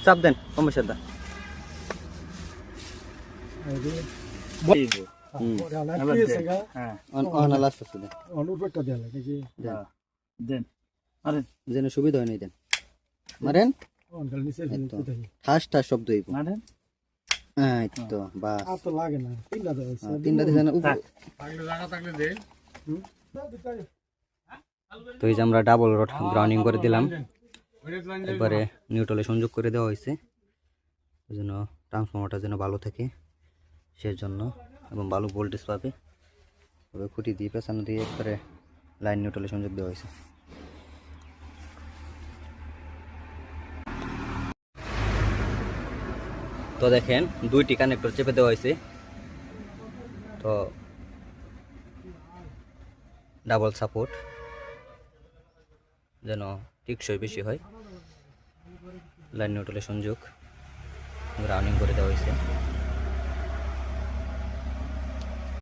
চাপ দেন সমস্যা দা যেন সুবিধা হয় নাই দেন মারেন ঠাস ঠাস শব্দ হইব তো বাস তিনটা দিছেন তো এই যে আমরা ডাবল রড গ্রাউন্ডিং করে দিলাম এবারে নিউট্রালে সংযোগ করে দেওয়া হয়েছে এই জন্য ট্রান্সফর্মারটা যেন ভালো থাকে সেজন্য এবং ভালো ভোল্টেজ পাবে তবে খুঁটি দিয়ে পেছানো দিয়ে একবারে লাইন নিউট্রালে সংযোগ দেওয়া হয়েছে তো দেখেন দুইটি কানেক্টর চেপে দেওয়া হয়েছে তো ডাবল সাপোর্ট যেন টিকসই বেশি হয় লাইন নিউট্রালে সংযোগ গ্রাউন্ডিং করে দেওয়া হয়েছে